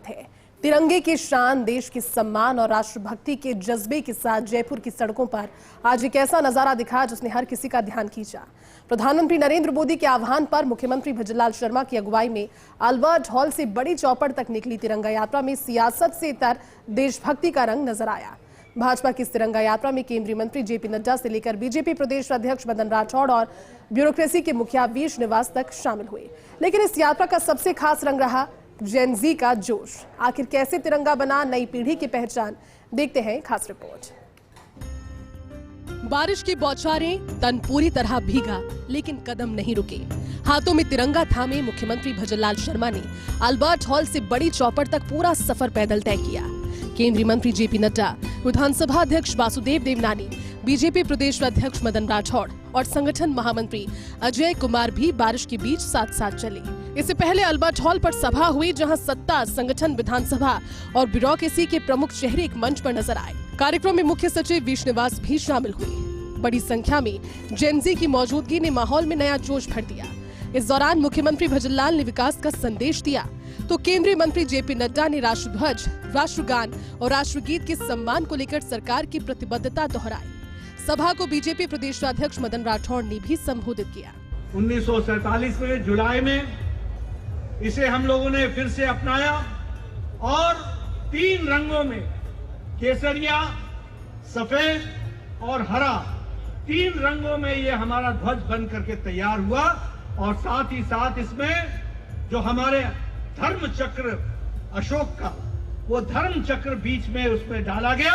थे। तिरंगे की शान, देश की सम्मान और राष्ट्रभक्ति के जज्बे के साथ जयपुर की सड़कों पर आज एक ऐसा नजारा दिखा जिसने हर किसी का ध्यान खींचा। प्रधानमंत्री नरेंद्र मोदी के आह्वान पर मुख्यमंत्री भजनलाल शर्मा की अगुवाई में अल्बर्ट हॉल से बड़ी चौपड़ तक निकली तिरंगा यात्रा में सियासत से इतर देशभक्ति का रंग नजर आया। भाजपा की इस तिरंगा यात्रा में केंद्रीय मंत्री जेपी नड्डा से लेकर बीजेपी प्रदेश अध्यक्ष मदन राठौड़ और ब्यूरोक्रेसी के मुखिया वीर श्रीनिवास तक शामिल हुए। लेकिन इस यात्रा का सबसे खास रंग रहा जेन ज़ी का जोश। आखिर कैसे तिरंगा बना नई पीढ़ी की पहचान, देखते हैं खास रिपोर्ट। बारिश की बौछारें, तन पूरी तरह भीगा लेकिन कदम नहीं रुके। हाथों में तिरंगा थामे मुख्यमंत्री भजनलाल शर्मा ने अल्बर्ट हॉल से बड़ी चौपड़ तक पूरा सफर पैदल तय किया। केंद्रीय मंत्री जेपी नड्डा, विधानसभा अध्यक्ष वासुदेव देवनानी, बीजेपी प्रदेश अध्यक्ष मदन राठौड़ और संगठन महामंत्री अजय कुमार भी बारिश के बीच साथ साथ चले। इससे पहले अल्बर्ट हॉल पर सभा हुई, जहां सत्ता, संगठन, विधानसभा और ब्यूरोक्रेसी के प्रमुख चेहरे एक मंच पर नजर आए। कार्यक्रम में मुख्य सचिव वीर श्रीनिवास भी शामिल हुए। बड़ी संख्या में जेन ज़ी की मौजूदगी ने माहौल में नया जोश भर दिया। इस दौरान मुख्यमंत्री भजनलाल ने विकास का संदेश दिया तो केंद्रीय मंत्री जेपी नड्डा ने राष्ट्रध्वज, राष्ट्रगान और राष्ट्रगीत के सम्मान को लेकर सरकार की प्रतिबद्धता दोहराई। सभा को बीजेपी प्रदेश अध्यक्ष मदन राठौड़ ने भी संबोधित किया। 1947 में जुलाई में इसे हम लोगों ने फिर से अपनाया और 3 रंगों में, केसरिया, सफेद और हरा, 3 रंगों में ये हमारा ध्वज बन करके तैयार हुआ। और साथ ही साथ इसमें जो हमारे धर्म चक्र अशोक का, वो धर्म चक्र बीच में उसमें डाला गया,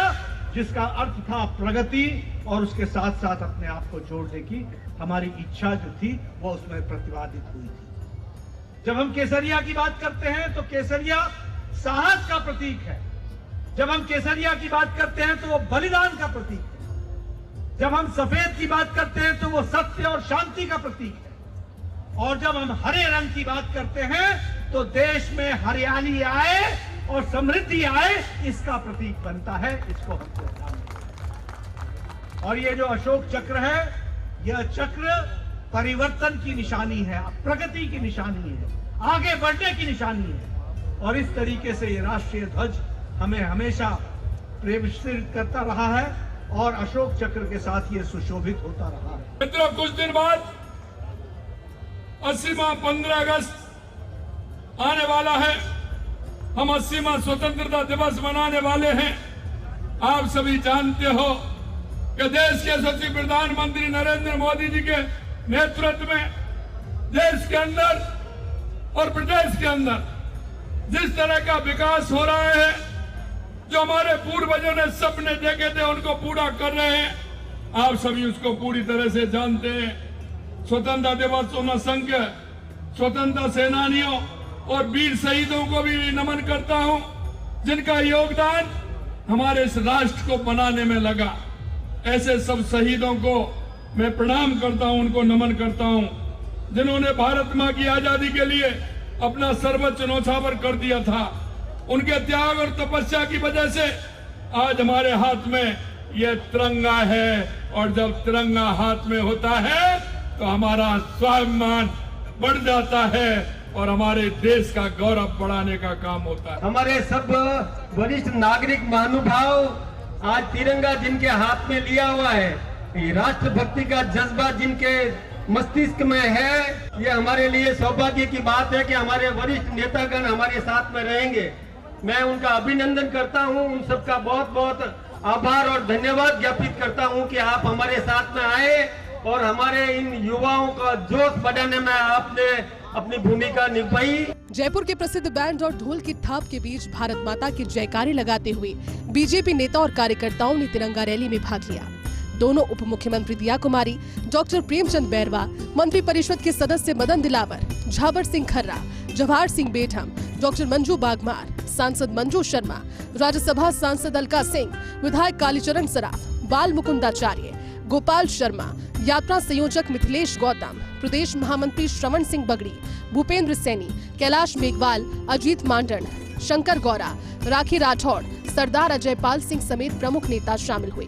जिसका अर्थ था प्रगति और उसके साथ साथ अपने आप को जोड़ने की हमारी इच्छा जो थी वो उसमें प्रतिपादित हुई थी। जब हम केसरिया की बात करते हैं तो केसरिया साहस का प्रतीक है। जब हम केसरिया की बात करते हैं तो वो बलिदान का प्रतीक है। जब हम सफेद की बात करते हैं तो वो सत्य और शांति का प्रतीक है। और जब हम हरे रंग की बात करते हैं तो देश में हरियाली आए और समृद्धि आए, इसका प्रतीक बनता है। इसको हमको ध्यान रखना। और ये जो अशोक चक्र है, यह चक्र परिवर्तन की निशानी है, प्रगति की निशानी है, आगे बढ़ने की निशानी है। और इस तरीके से ये राष्ट्रीय ध्वज हमें हमेशा प्रेरित करता रहा है और अशोक चक्र के साथ ये सुशोभित होता रहा है। मित्रों, कुछ दिन बाद 80वां 15 अगस्त आने वाला है। हम 80वां स्वतंत्रता दिवस मनाने वाले हैं। आप सभी जानते हो कि देश के यशस्वी प्रधानमंत्री नरेंद्र मोदी जी के नेतृत्व में देश के अंदर और प्रदेश के अंदर जिस तरह का विकास हो रहा है, जो हमारे पूर्वजों ने सपने देखे थे उनको पूरा कर रहे हैं। आप सभी उसको पूरी तरह से जानते हैं। स्वतंत्रता दिवस उन असंख्य स्वतंत्रता सेनानियों और वीर शहीदों को भी नमन करता हूं, जिनका योगदान हमारे इस राष्ट्र को बनाने में लगा। ऐसे सब शहीदों को मैं प्रणाम करता हूं, उनको नमन करता हूं, जिन्होंने भारत मां की आजादी के लिए अपना सर्वोच्च न्यौछावर कर दिया था। उनके त्याग और तपस्या की वजह से आज हमारे हाथ में यह तिरंगा है। और जब तिरंगा हाथ में होता है तो हमारा स्वाभिमान बढ़ जाता है और हमारे देश का गौरव बढ़ाने का काम होता है। हमारे सब वरिष्ठ नागरिक महानुभाव आज तिरंगा जिनके हाथ में लिया हुआ है, ये राष्ट्रभक्ति का जज्बा जिनके मस्तिष्क में है, ये हमारे लिए सौभाग्य की बात है कि हमारे वरिष्ठ नेतागण हमारे साथ में रहेंगे। मैं उनका अभिनंदन करता हूं, उन सबका बहुत बहुत आभार और धन्यवाद ज्ञापित करता हूं कि आप हमारे साथ में आए और हमारे इन युवाओं का जोश बढ़ाने में आपने अपनी भूमिका निभाई। जयपुर के प्रसिद्ध बैंड और ढोल की थाप के बीच भारत माता की जयकारे लगाते हुए बीजेपी नेता और कार्यकर्ताओं ने तिरंगा रैली में भाग लिया। दोनों उप मुख्यमंत्री दिया कुमारी, डॉक्टर प्रेमचंद बैरवा, मंत्री परिषद के सदस्य मदन दिलावर, झावर सिंह खर्रा, जवाहर सिंह बेठम, डॉक्टर मंजू बागमार, सांसद मंजू शर्मा, राज्यसभा सांसद अलका सिंह, विधायक कालीचरण सराफ, बाल मुकुंदाचार्य, गोपाल शर्मा, यात्रा संयोजक मिथिलेश गौतम, प्रदेश महामंत्री श्रवण सिंह बगड़ी, भूपेंद्र सैनी, कैलाश मेघवाल, अजीत मांडन, शंकर गौरा, राखी राठौड़, सरदार अजय पाल सिंह समेत प्रमुख नेता शामिल हुए।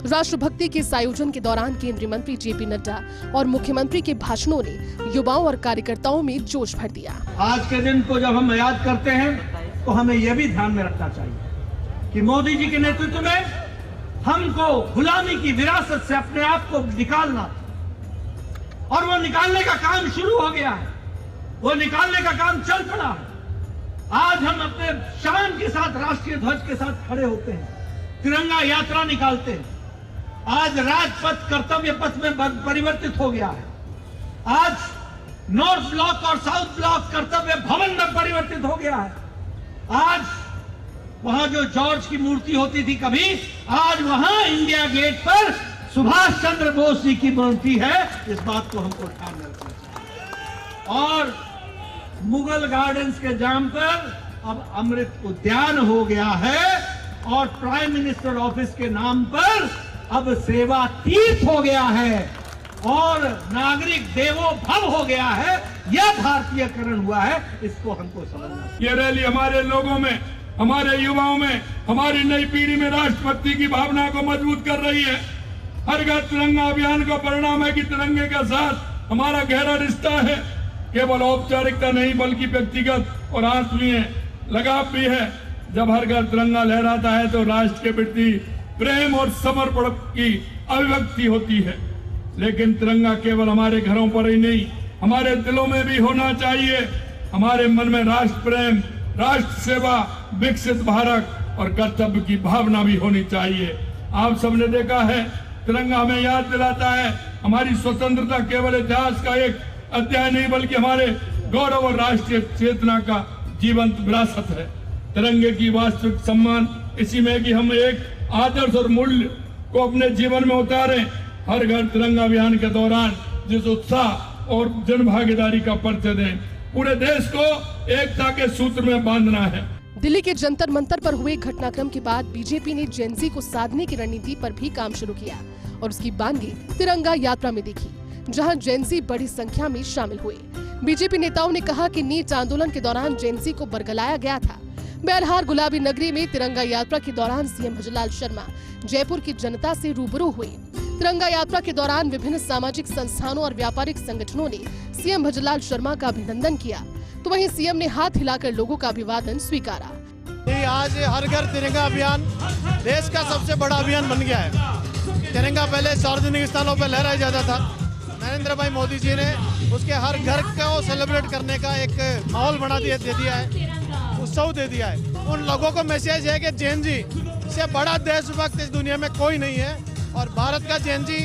राष्ट्रभक्ति के इस आयोजन के दौरान केंद्रीय मंत्री जेपी नड्डा और मुख्यमंत्री के भाषणों ने युवाओं और कार्यकर्ताओं में जोश भर दिया। आज के दिन को जब हम याद करते हैं तो हमें यह भी ध्यान में रखना चाहिए कि मोदी जी के नेतृत्व में हमको गुलामी की विरासत से अपने आप को निकालना था और वो निकालने का काम शुरू हो गया है, वो निकालने का काम चल पड़ा है। आज हम अपने शान के साथ राष्ट्रीय ध्वज के साथ खड़े होते हैं, तिरंगा यात्रा निकालते हैं। आज राजपथ कर्तव्य पथ में परिवर्तित हो गया है। आज नॉर्थ ब्लॉक और साउथ ब्लॉक कर्तव्य भवन में परिवर्तित हो गया है। आज वहां जो जॉर्ज की मूर्ति होती थी कभी, आज वहां इंडिया गेट पर सुभाष चंद्र बोस जी की मूर्ति है। इस बात को हमको ध्यान में रखना चाहिए। और मुगल गार्डन्स के जाम पर अब अमृत उद्यान हो गया है और प्राइम मिनिस्टर ऑफिस के नाम पर अब सेवा तीर्थ हो गया है और नागरिक देवो भव हो गया है। यह भारतीयकरण हुआ है, इसको हमको समझना चाहिए। ये रैली हमारे लोगों में, हमारे युवाओं में, हमारी नई पीढ़ी में राष्ट्रभक्ति की भावना को मजबूत कर रही है। हर घर तिरंगा अभियान का परिणाम है कि तिरंगे के साथ हमारा गहरा रिश्ता है। केवल औपचारिकता नहीं बल्कि व्यक्तिगत और आत्मीय लगाव भी है। जब हर घर तिरंगा लहराता है तो राष्ट्र के प्रति प्रेम और समर्पण की अभिव्यक्ति होती है। लेकिन तिरंगा केवल हमारे घरों पर ही नहीं, हमारे दिलों में भी होना चाहिए। हमारे मन में राष्ट्र प्रेम, राष्ट्र सेवा, विकसित भारत और कर्तव्य की भावना भी होनी चाहिए। आप सबने देखा है, तिरंगा हमें याद दिलाता है हमारी स्वतंत्रता केवल इतिहास का एक अध्याय नहीं बल्कि हमारे गौरव और राष्ट्रीय चेतना का जीवंत विरासत है। तिरंगे की वास्तविक सम्मान इसी में कि हम एक आदर्श और मूल्य को अपने जीवन में उतारें। हर घर तिरंगा अभियान के दौरान जिस उत्साह और जन भागीदारी का परिचय दें, पूरे देश को एकता के सूत्र में बांधना है। दिल्ली के जंतर मंतर पर हुए घटनाक्रम के बाद बीजेपी ने जेनजी को साधने की रणनीति पर भी काम शुरू किया और उसकी बानगी तिरंगा यात्रा में दिखी, जहां जेनजी बड़ी संख्या में शामिल हुए। बीजेपी नेताओं ने कहा कि नीट आंदोलन के दौरान जेनजी को बरगलाया गया था। बहरहाल गुलाबी नगरी में तिरंगा यात्रा के दौरान सीएम भजनलाल शर्मा जयपुर की जनता से रूबरू हुए। तिरंगा यात्रा के दौरान विभिन्न सामाजिक संस्थानों और व्यापारिक संगठनों ने सीएम भजनलाल शर्मा का अभिनंदन किया, तो वहीं सीएम ने हाथ हिलाकर लोगों का अभिवादन स्वीकारा। आज हर घर तिरंगा अभियान देश का सबसे बड़ा अभियान बन गया है। तिरंगा पहले सार्वजनिक स्थानों पर लहराया जाता था। नरेंद्र भाई मोदी जी ने उसके हर घर को सेलिब्रेट करने का एक माहौल बना दे दिया है, उत्सव दे दिया है। उन लोगों को मैसेज है कि जेनजी से बड़ा देशभक्त इस दुनिया में कोई नहीं है और भारत का जेनजी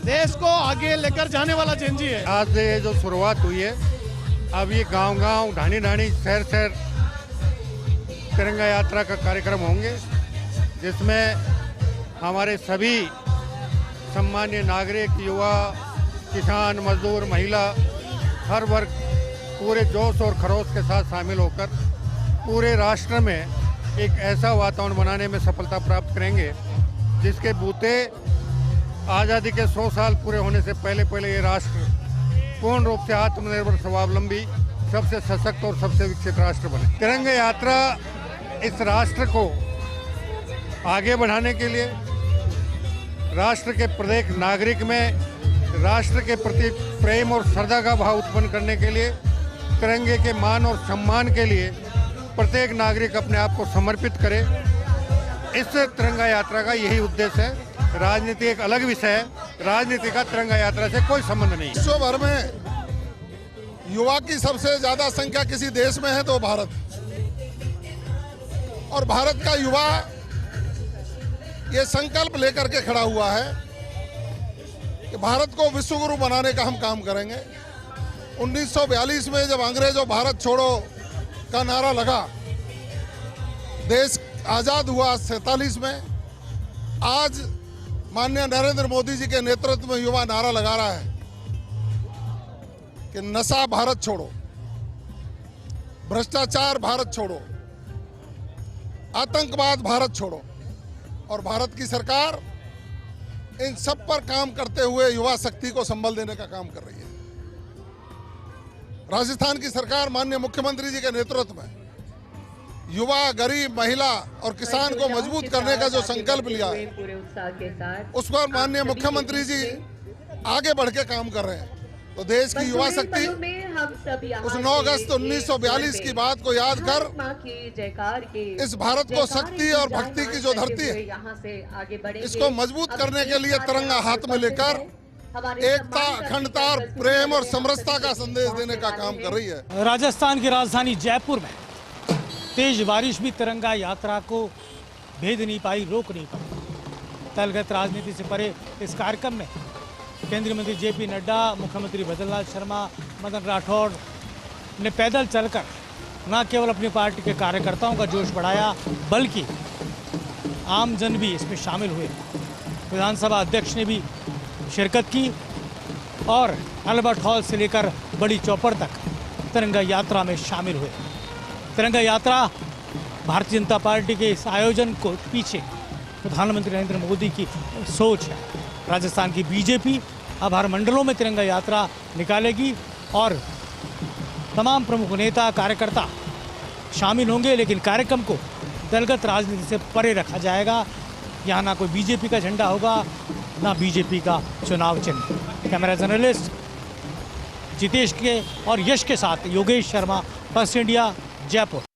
देश को आगे लेकर जाने वाला जेनजी है। आज से जो शुरुआत हुई है, अब ये गांव-गांव, ढाणी-ढाणी, शहर-शहर तिरंगा यात्रा का कार्यक्रम होंगे, जिसमें हमारे सभी सम्मान्य नागरिक, युवा, किसान, मजदूर, महिला, हर वर्ग पूरे जोश और खरोश के साथ शामिल होकर पूरे राष्ट्र में एक ऐसा वातावरण बनाने में सफलता प्राप्त करेंगे जिसके बूते आज़ादी के 100 साल पूरे होने से पहले ये राष्ट्र पूर्ण रूप से आत्मनिर्भर, स्वावलंबी, सबसे सशक्त और सबसे विकसित राष्ट्र बने। तिरंगा यात्रा इस राष्ट्र को आगे बढ़ाने के लिए, राष्ट्र के प्रत्येक नागरिक में राष्ट्र के प्रति प्रेम और श्रद्धा का भाव उत्पन्न करने के लिए, तिरंगे के मान और सम्मान के लिए प्रत्येक नागरिक अपने आप को समर्पित करे। इस तिरंगा यात्रा का यही उद्देश्य है। राजनीति एक अलग विषय है, राजनीति का तिरंगा यात्रा से कोई संबंध नहीं। विश्व भर में युवा की सबसे ज्यादा संख्या किसी देश में है तो भारत, और भारत का युवा ये संकल्प लेकर के खड़ा हुआ है कि भारत को विश्व गुरु बनाने का हम काम करेंगे। 1942 में जब अंग्रेजों भारत छोड़ो का नारा लगा, देश आजाद हुआ 47 में। आज माननीय नरेंद्र मोदी जी के नेतृत्व में युवा नारा लगा रहा है कि नशा भारत छोड़ो, भ्रष्टाचार भारत छोड़ो, आतंकवाद भारत छोड़ो। और भारत की सरकार इन सब पर काम करते हुए युवा शक्ति को संबल देने का काम कर रही है। राजस्थान की सरकार माननीय मुख्यमंत्री जी के नेतृत्व में युवा, गरीब, महिला और किसान को मजबूत करने का जो संकल्प लिया है, उस पर माननीय मुख्यमंत्री जी आगे बढ़ के काम कर रहे हैं। तो देश की युवा शक्ति उस 9 अगस्त 1942 की बात को याद कर इस भारत को शक्ति और भक्ति की जो धरती है इसको मजबूत करने के लिए तिरंगा हाथ में लेकर एकता, अखंडता और प्रेम और समरसता का संदेश देने का काम कर रही है। राजस्थान की राजधानी जयपुर में तेज बारिश भी तिरंगा यात्रा को भेद नहीं पाई, रोक नहीं पाई। दलगत राजनीति से परे इस कार्यक्रम में केंद्रीय मंत्री जेपी नड्डा, मुख्यमंत्री भजनलाल शर्मा, मदन राठौड़ ने पैदल चलकर न केवल अपनी पार्टी के कार्यकर्ताओं का जोश बढ़ाया बल्कि आमजन भी इसमें शामिल हुए। विधानसभा अध्यक्ष ने भी शिरकत की और अल्बर्ट हॉल से लेकर बड़ी चौपड़ तक तिरंगा यात्रा में शामिल हुए। तिरंगा यात्रा भारतीय जनता पार्टी के इस आयोजन को पीछे प्रधानमंत्री नरेंद्र मोदी की सोच है। राजस्थान की बीजेपी अब हर मंडलों में तिरंगा यात्रा निकालेगी और तमाम प्रमुख नेता कार्यकर्ता शामिल होंगे, लेकिन कार्यक्रम को दलगत राजनीति से परे रखा जाएगा। यहाँ ना कोई बीजेपी का झंडा होगा ना बीजेपी का चुनाव चिन्ह। कैमरा जर्नलिस्ट जितेश के और यश के साथ योगेश शर्मा, फर्स्ट इंडिया, जयपुर।